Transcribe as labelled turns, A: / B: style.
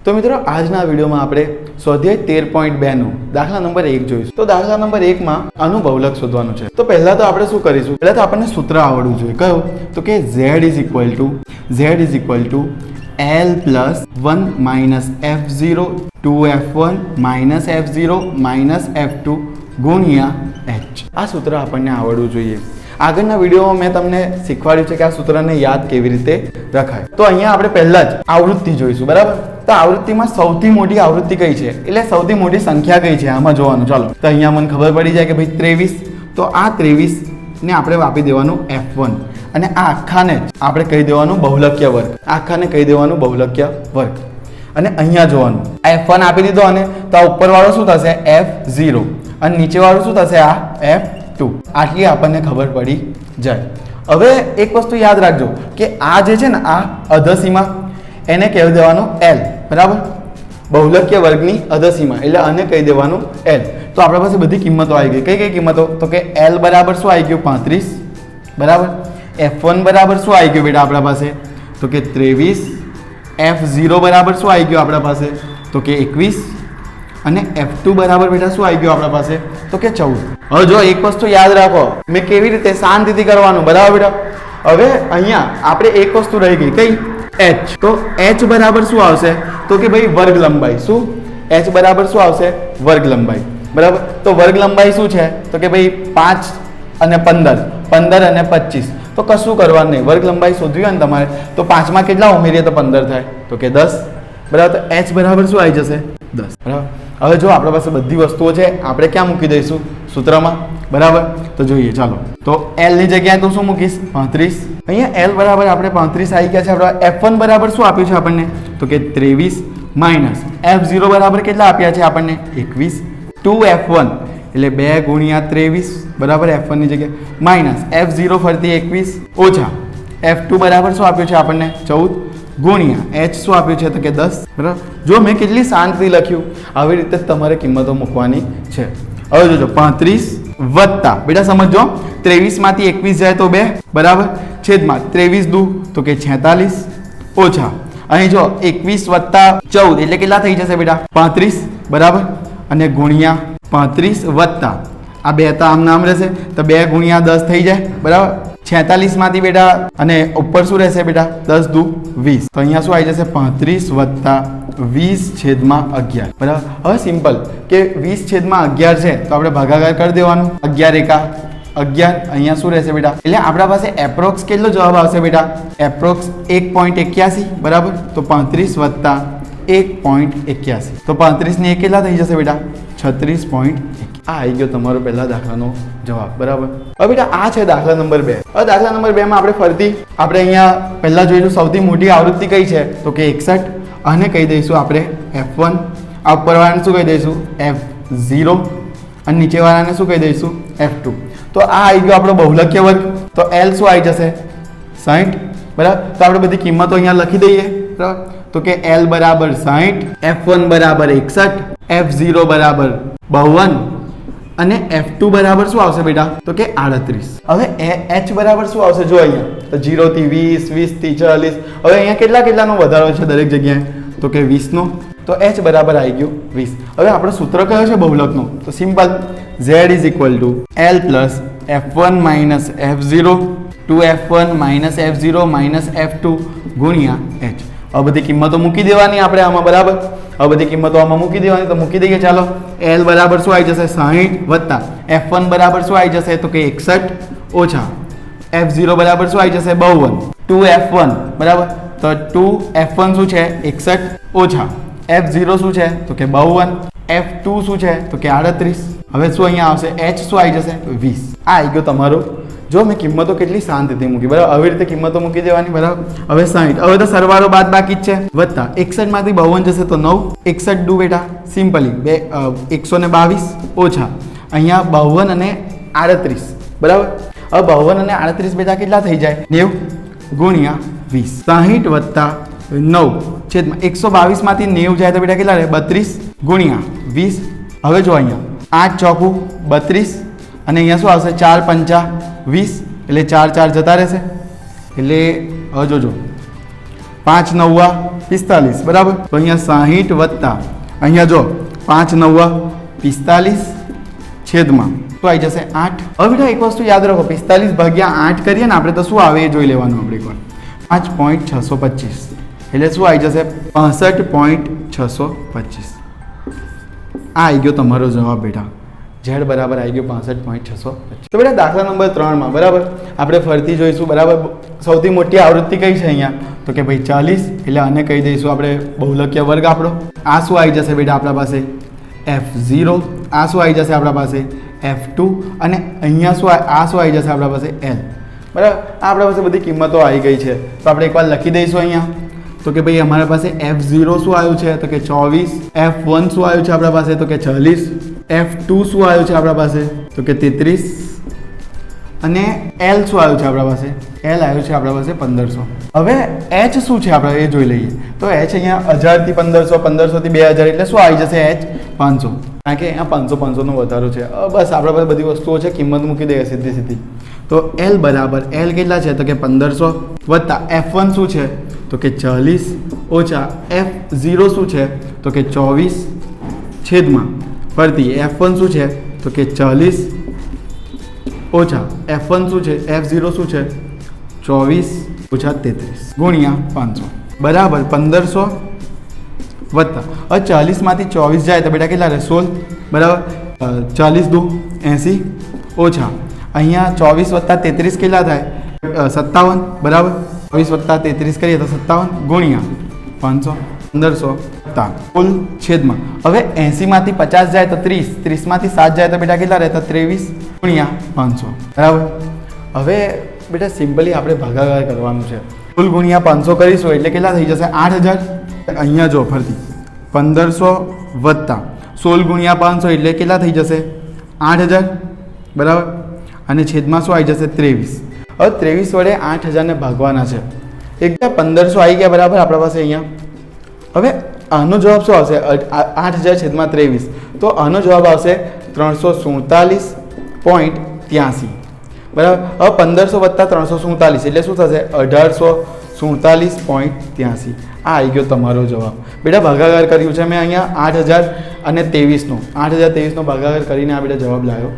A: તો મિત્રો આજના વિડીયોમાં આપણે સ્વાધ્યાય 13.2 નો દાખલા નંબર 1 જોઈશું. તો દાખલા નંબર 1 માં આનું બહુલક શોધવાનું છે. તો પહેલા તો આપણે શું કરીશું, પહેલા તો આપણને સૂત્ર આવડવું જોઈએ. કયું? તો કે z = L plus 1 minus F0 2F1 minus F0 minus F2 ગુણ્યા h. આ સૂત્ર આપણને આવડવું જોઈએ. આગળના વિડીયોમાં મેં તમને શીખવાડ્યું છે કે આ સૂત્રને યાદ કેવી રીતે રખાય. તો અહીંયા આપણે પહેલા જ આવૃત્તિ જોઈશું, બરાબર? તો આવૃત્તિમાં સૌથી મોટી આવૃત્તિ કઈ છે, એટલે સૌથી મોટી સંખ્યા કઈ છે આમાં જોવાનું. ચાલો, તો અહીંયા મને ખબર પડી જાય કે ભાઈ 23. તો આ 23 ને આપણે આપી દેવાનું F1 અને આ આખાને આપણે કહી દેવાનું બહુલકીય વર્ગ. આખાને કહી દેવાનું બહુલકીય વર્ગ. અને અહીંયા જોવાનું F1 આપી દીધો અને તો આ ઉપરવાળો શું થશે F0 અને નીચેવાળું શું થશે આ F2. આટલી આપણને ખબર પડી જાય. હવે એક વસ્તુ યાદ રાખજો કે આ જે છે ને આ અધસીમા એને કહી દેવાનું L, બરાબર? બહુલકીય વર્ગની અધસીમા એટલે આને કહી દેવાનું L. તો આપણા પાસે બધી કિંમતો આવી ગઈ. કઈ કઈ કિંમતો? તો કે L બરાબર શું આવી ગયું 35, બરાબર? F1 બરાબર શું આવી ગયું બેટા આપણા પાસે? તો કે 23. F0 બરાબર શું આવી ગયું આપણા પાસે? તો કે 21 અને F2 બરાબર બેટા શું આવી ગયું આપણા પાસે? તો કે 14. હવે જો એક વસ્તુ યાદ રાખો, મેં કેવી રીતે શાંતિથી કરવાનું, બરાબર બેટા? હવે અહીંયા આપણે એક વસ્તુ રહી ગઈ, કઈ? h. તો h બરાબર શું આવશે? તો કે ભાઈ વર્ગ લંબાઈ. શું? h બરાબર શું આવશે? વર્ગ લંબાઈ, બરાબર? તો વર્ગ લંબાઈ શું છે? તો કે ભાઈ 5 અને 15, 15 અને 25. તો કશું કરવાનું નહીં, વર્ગ લંબાઈ શોધવી હોય ને તમારે તો 5 માં કેટલા ઉમેરીએ તો 15 થાય? તો કે 10, બરાબર? તો h બરાબર શું આવી જશે? 10, બરાબર? હવે જો આપણા પાસે બધી વસ્તુઓ છે, આપણે ક્યાં મૂકી દઈશું? સૂત્રમાં, બરાબર? તો જોઈએ, ચાલો. તો L ની જગ્યાએ તો શું મૂકીશ? 35. અહીંયા L બરાબર આપણે 35 આવી ગયા છે. આપણે F1 બરાબર શું આપ્યું છે આપણને? તો કે 23 માઇનસ F0 બરાબર કેટલા આપ્યા છે આપણને? 21. 2F1 એટલે 2 ગુણ્યા 23, બરાબર? F1 ની જગ્યાએ માઇનસ F0 ફરતી 21 ઓછા F2 બરાબર શું આપ્યું છે આપણને? 14 ગુણ્યા h શું આપ્યું છે? તો કે 10, બરાબર? જો મેં કેટલી શાંતિથી લખ્યું, આવી રીતે તમારે કિંમતો મૂકવાની છે. હવે જોજો 35 વત્તા, બેટા સમજો, 23 માંથી 21 જાય તો 2, બરાબર? છેદમાં 23 દુ તો કે 46 ઓછા અહીં જો 21 વત્તા 14 એટલે કેટલા થઈ જશે બેટા? 35, બરાબર? અને ગુણ્યા 35 વત્તા આ 2 તો આમ નામ રહેશે તો 2 ગુણ્યા 10 થઈ જાય, બરાબર? 46 માંથી બેટા અને ઉપર શું રહેશે બેટા? 10 દુ 20. તો અહીંયા શું આવી જશે? 35 વત્તા 20 છેદમાં 11, બરાબર? હવે સિમ્પલ કે 20 છેદમાં 11 છે તો આપણે ભાગાકાર કરી દેવાનું. 11 એકા 11, અહીંયા શું રહેશે બેટા? એટલે આપણા પાસે એપ્રોક્સ કેટલો જવાબ આવશે બેટા? એપ્રોક્સ 1.81, બરાબર? તો 35 વત્તા 1.81 તો 35 ની 1 કેટલા થઈ જશે બેટા? 36.1. આ આવી ગયો તમારો પહેલા દાખલાનો જવાબ, બરાબર? હવે બેટા આ છે દાખલા નંબર 2. હવે દાખલા નંબર 2 માં આપણે ફરતી આપણે અહીંયા પહેલા જોઈશું સૌથી મોટી આવૃત્તિ કઈ છે? તો કે 61. આને કહી દઈશું આપણે F1. આ ઉપરવાળાને શું કહી દઈશું? F0 અને નીચેવાળાને શું કહી દઈશું? F2. તો આ આવી ગયો આપણો બહુલકીય વર્ગ. તો L શું આવી જશે? 60, બરાબર? તો આપણે બધી કિંમતો અહીંયા લખી દઈએ, બરાબર? તો કે L બરાબર 60, F1 બરાબર 61, F0 બરાબર 52 અને F2 બરાબર શું આવશે બેટા? તો કે 38. હવે h બરાબર શું આવશે? જો અહીંયા તો 0 થી 20, 20 થી 40. હવે અહીંયા કેટલાનો વધારો છે દરેક જગ્યાએ? તો કે 20 નો. તો h બરાબર આવી ગયું 20. હવે આપણો સૂત્ર કયો છે બહુલકનો? તો simple, z = L plus F1 minus F0 2F1 minus F0 minus F2 ગુણ્યા h. હવે બધી કિંમતો મૂકી દેવાની આપણે આમાં, બરાબર? હવે બધી કિંમતો આમાં મૂકી દેવાની. તો મૂકી દઈએ, ચાલો. L બરાબર શું આવી જશે? 60 વત્તા F1 બરાબર શું આવી જશે? તો કે 61 ઓછા F0 બરાબર શું આવી જશે? 52. 2F1, બરાબર? તો 2F1 શું છે? 61 ઓછા F0 શું છે? તો કે 52. F2 શું છે? તો કે 38. હવે શું અહીંયા આવશે? h શું આવી જશે? 20. આ આવી ગયો તમારો. જો મેં કિંમતો કેટલી શાંતિથી મૂકી, બરાબર? આવી રીતે કિંમતો મૂકી દેવાની, બરાબર? હવે 60. હવે તો સરવાળો બાદ બાકી જ છે. વત્તા 61 માંથી 52 જશે તો 9. 61 દુ બેટા સિમ્પલી 122 ઓછા અહીંયા 52 અને 38, બરાબર? હવે 52 અને 38 બેટા કેટલા થઈ જાય? 90 ગુણ્યા 20. 60 વત્તા 9 છેદમાં 122 માંથી 90 જાય તો બેટા કેટલા રહે? 32 ગુણ્યા 20. હવે જો અહીંયા 8 ચોકું 32 અને અહીંયા શું આવશે? 4 પંચા 20 એટલે 4 4 જતા રહેશે. એટલે હવે જોજો 5 નવા 45 બરાબર. તો અહીંયા 60 વત્તા અહીંયા જો 5 9 45 છેદમાં શું આવી જશે 8. હવે બેટા એક વસ્તુ યાદ રાખો, 45 ભાગ્યા 8 કરીએ ને આપણે તો શું આવે એ જોઈ લેવાનું આપણે એકવાર. 5.625 એટલે શું આવી જશે 65.625. આ આવી ગયો તમારો જવાબ બેટા. ઝેડ બરાબર આવી ગયો 65.625. તો બેટા દાખલા નંબર 3 માં બરાબર આપણે ફરીથી જોઈશું બરાબર. સૌથી મોટી આવૃત્તિ કઈ છે અહીંયા? તો કે ભાઈ 40 એટલે આને કહી દઈશું આપણે બહુલકીય વર્ગ આપણો. આ શું આવી જશે બેટા આપણા પાસે F0. આ શું આવી જશે આપણા પાસે F2 અને અહીંયા શું આ શું આવી જશે આપણા પાસે L બરાબર. આપણા પાસે બધી કિંમતો આવી ગઈ છે તો આપણે એકવાર લખી દઈશું અહીંયા. તો કે ભાઈ અમારા પાસે F0 શું આવ્યું છે? તો કે 24. F1 શું આવ્યું છે આપણા પાસે? તો કે 40. F2 શું આવ્યું છે આપણા પાસે? તો કે 33. અને L શું આવ્યું છે આપણા પાસે? L આવ્યું છે આપણા પાસે 1500. હવે H શું છે આપણે એ જોઈ લઈએ. તો H અહીંયા 1000 થી 1500, 1500 થી 2000 એટલે શું આવી જશે H 500. કારણ કે અહીંયા 500 નો વધારો છે. બસ આપણા પાસે બધી વસ્તુઓ છે, કિંમત મૂકી દઈએ સીધી સીધી. તો L બરાબર L કેટલા છે? તો કે 1500 વત્તા F1 શું છે? તો કે 40 ઓછા F0 શું છે? તો કે 24 છેદમાં ફરતી F1 શું છે? તો કે 40 ઓછા F1 શું છે? F0 શું છે? 24 ઓછા 33 ગુણ્યા 500 બરાબર 1500 વત્તા હવે 40 માંથી 24 જાય તો બેટા કેટલા રહે? 16 બરાબર. 40 દુ 80 ઓછા અહીંયા 24 વત્તા 33 કેટલા થાય? 57 બરાબર. 24 વત્તા 33 કરીએ તો 57 ગુણ્યા 500 1500 વત્તા કુલ છેદમાં હવે 80 માંથી 50 જાય તો 30, 30 માંથી 7 જાય તો બેટા કેટલા રહેતા? 23 ગુણ્યા 500 બરાબર. હવે બેટા સિમ્પલી આપણે ભાગાકાર કરવાનું છે. કુલ ગુણ્યા 500 કરીશું એટલે કેટલા થઈ જશે? 8000. અહીંયા જો ફરતી 1500 વત્તા 16 ગુણ્યા 500 એટલે કેટલા થઈ જશે? 8000 બરાબર. અને છેદમાં શું આવી જશે? 23. હવે 23 વડે 8000 ને ભાગવાના છે. એકદમ 1500 આવી ગયા બરાબર આપણા પાસે અહીંયા. હવે આનો જવાબ શું આવશે? 8000 છેદમાં 23 તો આનો જવાબ આવશે 347.83 બરાબર. હવે 1500 વત્તા 347 એટલે શું થશે? 1847.83. આ આવી ગયો તમારો જવાબ. બેટા ભાગાકાર કર્યું છે મેં અહીંયા 8000 અને 23નો ભાગાકાર કરીને આ બેટા જવાબ લાવ્યો.